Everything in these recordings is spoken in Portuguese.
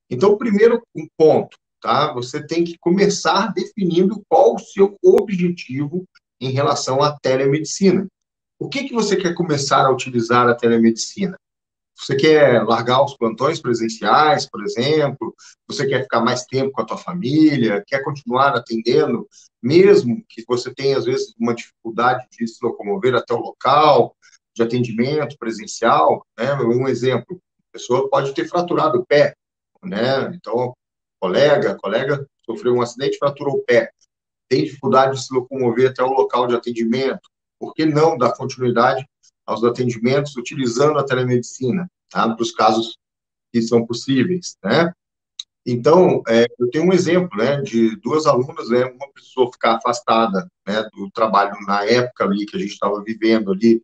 Então, primeiro um ponto, tá? Você tem que começar definindo qual o seu objetivo em relação à telemedicina. Por que você quer começar a utilizar a telemedicina? Você quer largar os plantões presenciais, por exemplo? Você quer ficar mais tempo com a tua família? Quer continuar atendendo, mesmo que você tenha, às vezes, uma dificuldade de se locomover até o local de atendimento presencial, né? Um exemplo, a pessoa pode ter fraturado o pé, né? Então, a colega sofreu um acidente, fraturou o pé, tem dificuldade de se locomover até o local de atendimento. Por que não dar continuidade aos atendimentos utilizando a telemedicina, tá? Para os casos que são possíveis, né? Então, eu tenho um exemplo, né, de duas alunas, né, uma pessoa ficar afastada, né, do trabalho na época ali que a gente estava vivendo ali,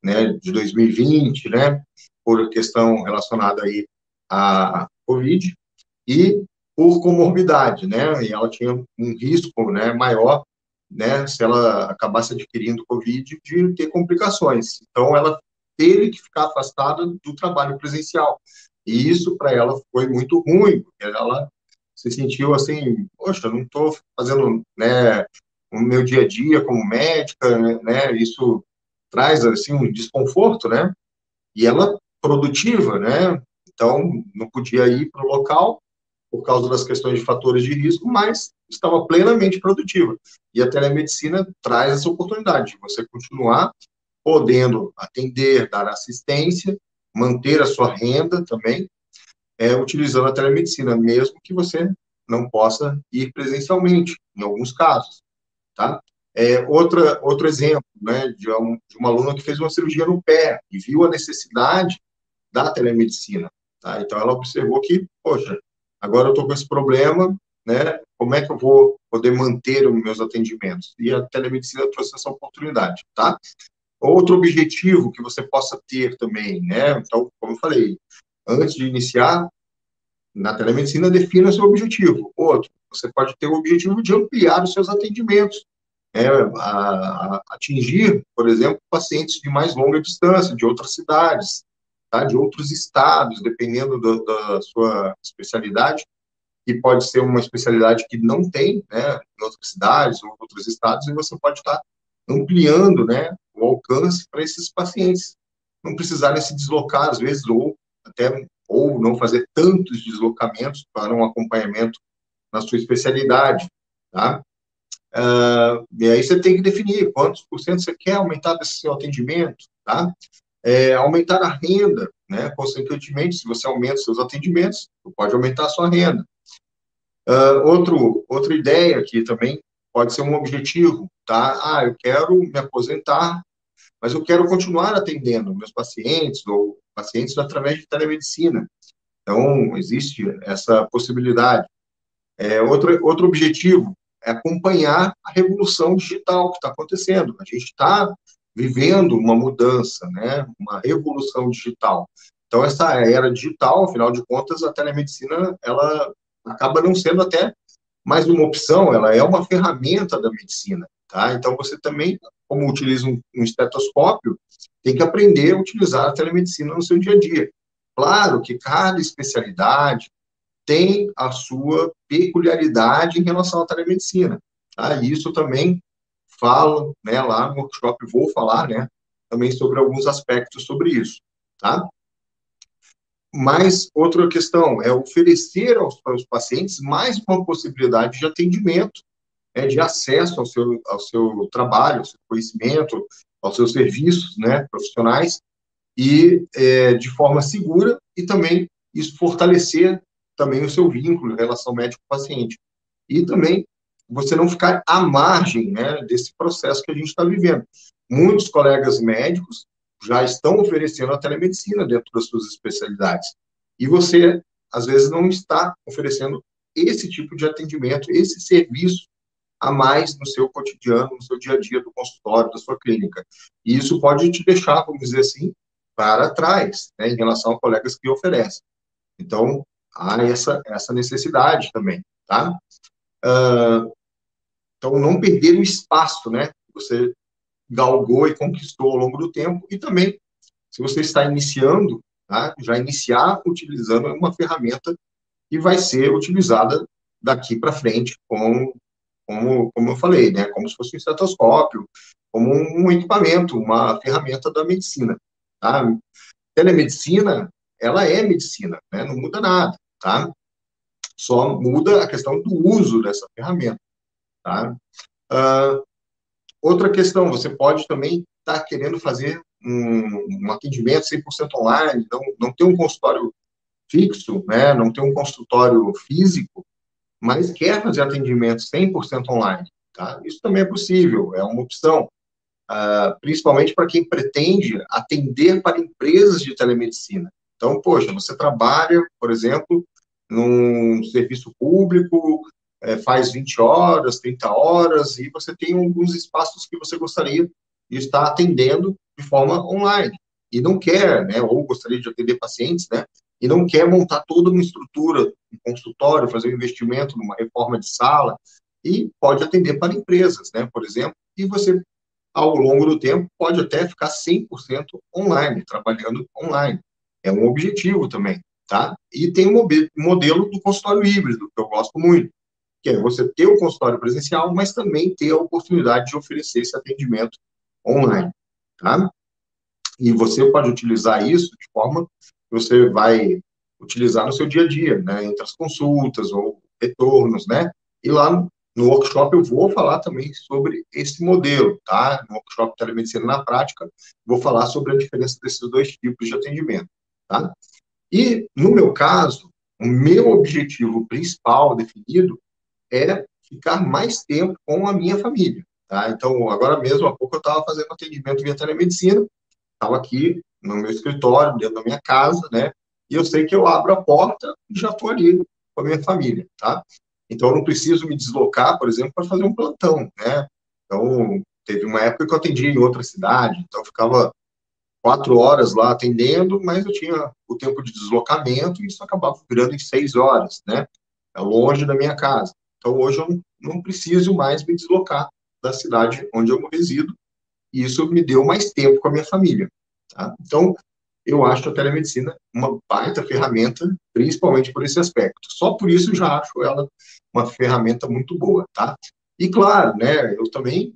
né, de 2020, né, por questão relacionada aí à Covid, e por comorbidade, né? E ela tinha um risco, né, maior, né, se ela acabasse adquirindo Covid, de ter complicações. Então, ela teve que ficar afastada do trabalho presencial. E isso, para ela, foi muito ruim, porque ela se sentiu assim, poxa, não estou fazendo, né, o meu dia a dia como médica, né? Isso traz, assim, um desconforto, né? E ela produtiva, né? Então, não podia ir para o local, por causa das questões de fatores de risco, mas estava plenamente produtiva. E a telemedicina traz essa oportunidade de você continuar podendo atender, dar assistência, manter a sua renda também, utilizando a telemedicina, mesmo que você não possa ir presencialmente, em alguns casos, tá? Outro exemplo, né, de uma aluna que fez uma cirurgia no pé e viu a necessidade da telemedicina, tá? Então, ela observou que, poxa, agora eu estou com esse problema, né? Como é que eu vou poder manter os meus atendimentos? E a telemedicina trouxe essa oportunidade, tá? Outro objetivo que você possa ter também, né? Então, como eu falei, antes de iniciar na telemedicina, defina seu objetivo. Outro, você pode ter o objetivo de ampliar os seus atendimentos, atingir, por exemplo, pacientes de mais longa distância, de outras cidades, tá? De outros estados, dependendo da sua especialidade, que pode ser uma especialidade que não tem, né, em outras cidades ou outros estados, e você pode estar ampliando, né, o alcance para esses pacientes não precisarem se deslocar, às vezes, ou não fazer tantos deslocamentos para um acompanhamento na sua especialidade, tá? E aí você tem que definir quantos por cento você quer aumentar desse seu atendimento, tá? Aumentar a renda, né? Consequentemente, se você aumenta os seus atendimentos, você pode aumentar a sua renda. Outra ideia que também pode ser um objetivo, tá? Eu quero me aposentar, mas eu quero continuar atendendo meus pacientes ou pacientes através de telemedicina. Então, existe essa possibilidade. Outro objetivo é acompanhar a revolução digital que está acontecendo. A gente está vivendo uma mudança, né? Uma revolução digital. Então, essa era digital, afinal de contas, a telemedicina, ela acaba não sendo até mais uma opção, ela é uma ferramenta da medicina, tá? Então, você também, como utiliza um estetoscópio, tem que aprender a utilizar a telemedicina no seu dia a dia. Claro que cada especialidade tem a sua peculiaridade em relação à telemedicina, tá? E isso também falo, né, lá no workshop, vou falar, né, também sobre alguns aspectos sobre isso, tá? Mas outra questão é oferecer aos pacientes mais uma possibilidade de atendimento, de acesso ao seu trabalho, ao seu conhecimento, aos seus serviços, né, profissionais, e de forma segura, e também isso fortalecer também o seu vínculo em relação médico-paciente. E também você não ficar à margem, né, desse processo que a gente está vivendo. Muitos colegas médicos já estão oferecendo a telemedicina dentro das suas especialidades. E você, às vezes, não está oferecendo esse tipo de atendimento, esse serviço a mais no seu cotidiano, no seu dia a dia do consultório, da sua clínica. E isso pode te deixar, vamos dizer assim, para trás, né, em relação a colegas que oferecem. Então, há essa necessidade também, tá? Então, não perder o espaço, né, que você galgou e conquistou ao longo do tempo, e também, se você está iniciando, tá, já iniciar utilizando uma ferramenta e vai ser utilizada daqui para frente como eu falei, né, como se fosse um estetoscópio, como um equipamento, uma ferramenta da medicina, tá? Telemedicina, ela é medicina, né? Não muda nada, tá? Só muda a questão do uso dessa ferramenta, tá? Uh, outra questão, você pode também estar querendo fazer um atendimento 100% online, não ter um consultório fixo, né? Não ter um consultório físico, mas quer fazer atendimento 100% online, tá? Isso também é possível, é uma opção, principalmente para quem pretende atender para empresas de telemedicina. Então, poxa, você trabalha, por exemplo, num serviço público, faz 20 horas, 30 horas, e você tem alguns espaços que você gostaria de estar atendendo de forma online. E não quer, né, ou gostaria de atender pacientes, né, e não quer montar toda uma estrutura, um consultório, fazer um investimento numa reforma de sala, e pode atender para empresas, né, por exemplo, e você ao longo do tempo, pode até ficar 100% online, trabalhando online. É um objetivo também, tá? E tem um modelo do consultório híbrido, que eu gosto muito, que é você ter o consultório presencial, mas também ter a oportunidade de oferecer esse atendimento online, tá? E você pode utilizar isso de forma que você vai utilizar no seu dia a dia, né? Entre as consultas ou retornos, né? E lá no workshop eu vou falar também sobre esse modelo, tá? No workshop Telemedicina na Prática, vou falar sobre a diferença desses dois tipos de atendimento, tá? E, no meu caso, o meu objetivo principal definido é ficar mais tempo com a minha família, tá? Então, agora mesmo, há pouco eu estava fazendo atendimento via telemedicina, estava aqui no meu escritório, dentro da minha casa, né? E eu sei que eu abro a porta e já estou ali com a minha família, tá? Então, eu não preciso me deslocar, por exemplo, para fazer um plantão, né? Então, teve uma época que eu atendia em outra cidade, então eu ficava 4 horas lá atendendo, mas eu tinha o tempo de deslocamento e isso acabava virando em 6 horas, né? É longe da minha casa. Então, hoje eu não preciso mais me deslocar da cidade onde eu resido e isso me deu mais tempo com a minha família, tá? Então, eu acho a telemedicina uma baita ferramenta, principalmente por esse aspecto. Só por isso eu já acho ela uma ferramenta muito boa, tá? E claro, né, eu também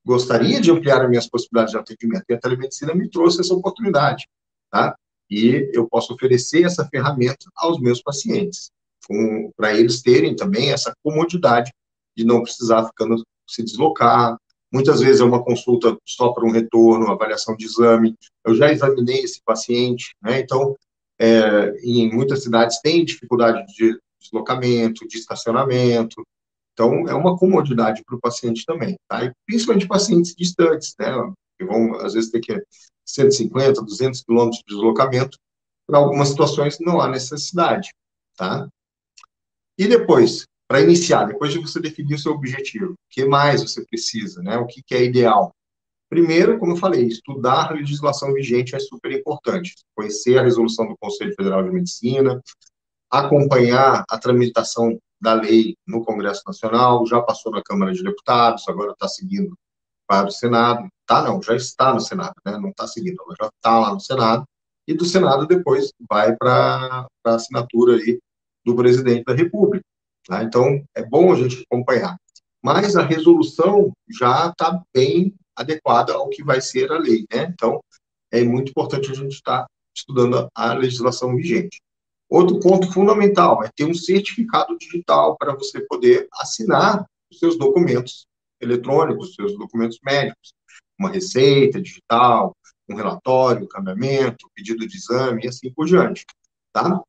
gostaria de ampliar as minhas possibilidades de atendimento, e a telemedicina me trouxe essa oportunidade, tá? E eu posso oferecer essa ferramenta aos meus pacientes, para eles terem também essa comodidade de não precisar ficando se deslocar. Muitas vezes é uma consulta só para um retorno, uma avaliação de exame. Eu já examinei esse paciente, né? Então, em muitas cidades tem dificuldade de deslocamento, de estacionamento, então, é uma comodidade para o paciente também, tá? E principalmente pacientes distantes, né? Que vão, às vezes, ter que 150, 200 quilômetros de deslocamento. Para algumas situações, não há necessidade, tá? E depois, para iniciar, depois de você definir o seu objetivo, o que mais você precisa, né? O que é ideal? Primeiro, como eu falei, estudar a legislação vigente é super importante. Conhecer a resolução do Conselho Federal de Medicina, acompanhar a tramitação da lei no Congresso Nacional, já passou na Câmara de Deputados, agora está seguindo para o Senado. Tá, não, já está no Senado, né? Não está seguindo, ela já está lá no Senado, e do Senado depois vai para a assinatura aí do presidente da República. Tá? Então, é bom a gente acompanhar. Mas a resolução já está bem adequada ao que vai ser a lei, né? Então, é muito importante a gente estar estudando a legislação vigente. Outro ponto fundamental é ter um certificado digital para você poder assinar os seus documentos eletrônicos, os seus documentos médicos, uma receita digital, um relatório, um encaminhamento, pedido de exame e assim por diante, tá?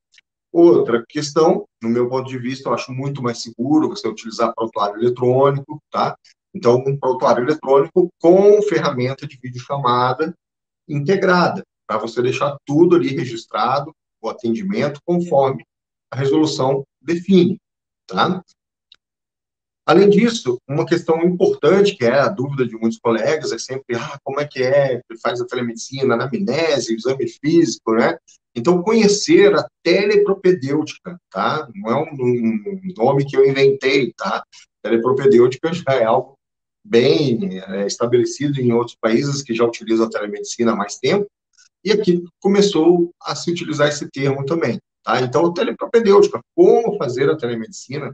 Outra questão, no meu ponto de vista, eu acho muito mais seguro você utilizar prontuário eletrônico, tá? Então, um prontuário eletrônico com ferramenta de videochamada integrada, para você deixar tudo ali registrado, o atendimento, conforme a resolução define, tá? Além disso, uma questão importante, que é a dúvida de muitos colegas, é sempre, como é que faz a telemedicina, anamnese, exame físico, né? Então, conhecer a telepropedêutica, tá? Não é um nome que eu inventei, tá? Telepropedêutica já é algo bem estabelecido em outros países que já utilizam a telemedicina há mais tempo, e aqui começou a se utilizar esse termo também. tá? Então, telepropedêutica, como fazer a telemedicina,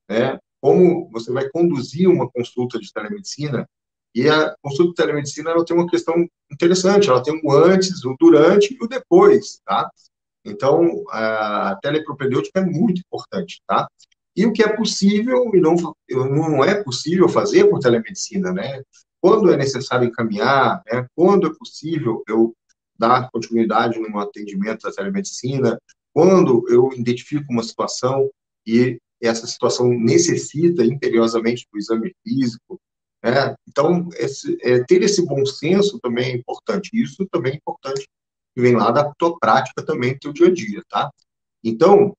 né? Como você vai conduzir uma consulta de telemedicina. E a consulta de telemedicina, ela tem uma questão interessante, ela tem o antes, o durante e o depois, tá? Então, a telepropedêutica é muito importante, tá? E o que é possível e não é possível fazer por telemedicina, né? Quando é necessário encaminhar, né? Quando é possível eu dar continuidade no meu atendimento da telemedicina, quando eu identifico uma situação e essa situação necessita imperiosamente do exame físico, né? Então, ter esse bom senso também é importante. Isso também é importante que vem lá da tua prática também do teu dia a dia, tá? Então,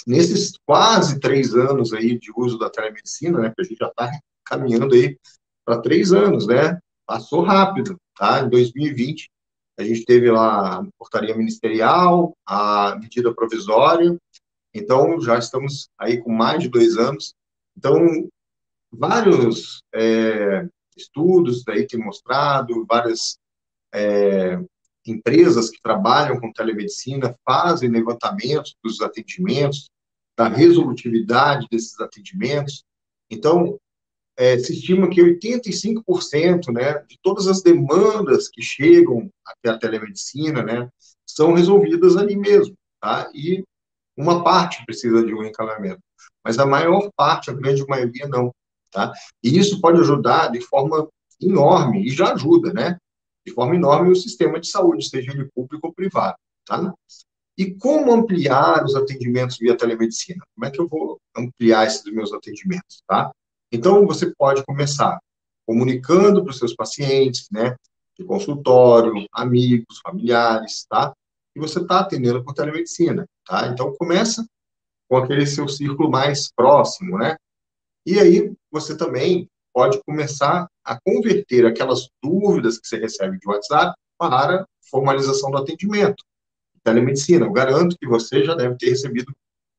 nesses quase 3 anos aí de uso da telemedicina, né, que a gente já está caminhando aí para 3 anos, né? Passou rápido, tá? Em 2020, a gente teve lá a portaria ministerial, a medida provisória, então já estamos aí com mais de 2 anos. Então, vários estudos daí têm mostrado, várias empresas que trabalham com telemedicina fazem levantamentos dos atendimentos, da resolutividade desses atendimentos. Então, se estima que 85%, né, de todas as demandas que chegam até a telemedicina, né, são resolvidas ali mesmo, tá? E uma parte precisa de um encaminhamento, mas a maior parte, a grande maioria, não, tá? E isso pode ajudar de forma enorme, e já ajuda, né? De forma enorme o sistema de saúde, seja ele público ou privado, tá? E como ampliar os atendimentos via telemedicina? Como é que eu vou ampliar esses meus atendimentos, tá? Então, você pode começar comunicando para os seus pacientes, né? De consultório, amigos, familiares, tá? Que você está atendendo por telemedicina, tá? Então, começa com aquele seu círculo mais próximo, né? E aí, você também pode começar a converter aquelas dúvidas que você recebe de WhatsApp para formalização do atendimento. Telemedicina, eu garanto que você já deve ter recebido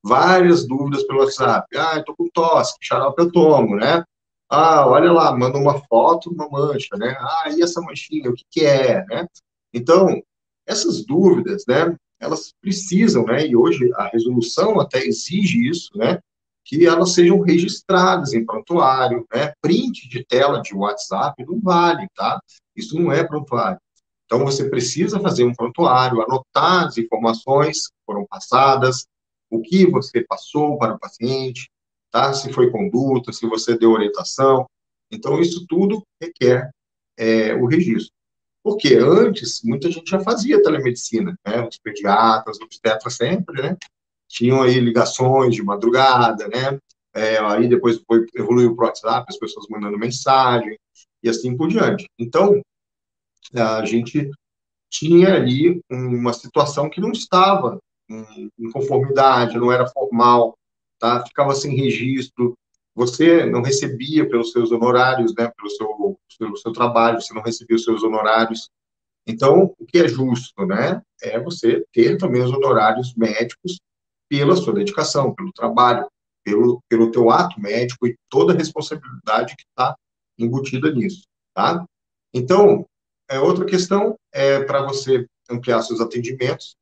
várias dúvidas pelo WhatsApp. Ah, eu tô com tosse, que xarope eu tomo, né? Ah, olha lá, manda uma foto, uma mancha, né? Ah, e essa manchinha, o que que é, né? Então, essas dúvidas, né? Elas precisam, né? E hoje a resolução até exige isso, né? Que elas sejam registradas em prontuário, né? Print de tela de WhatsApp não vale, tá? Isso não é prontuário. Então, você precisa fazer um prontuário, anotar as informações que foram passadas, o que você passou para o paciente, tá? Se foi conduta, se você deu orientação. Então, isso tudo requer o registro. Porque antes, muita gente já fazia telemedicina, né? Os pediatras, os obstetras sempre, né? Tinham aí ligações de madrugada, né? Aí depois evoluiu para o WhatsApp, as pessoas mandando mensagem, e assim por diante. Então, a gente tinha ali uma situação que não estava em conformidade, não era formal, tá? Ficava sem registro, você não recebia pelos seus honorários, né? Pelo seu trabalho, você não recebia os seus honorários. Então, o que é justo, né? É você ter também os honorários médicos pela sua dedicação, pelo trabalho, pelo teu ato médico e toda a responsabilidade que está embutida nisso, tá? Então, outra questão é para você ampliar seus atendimentos,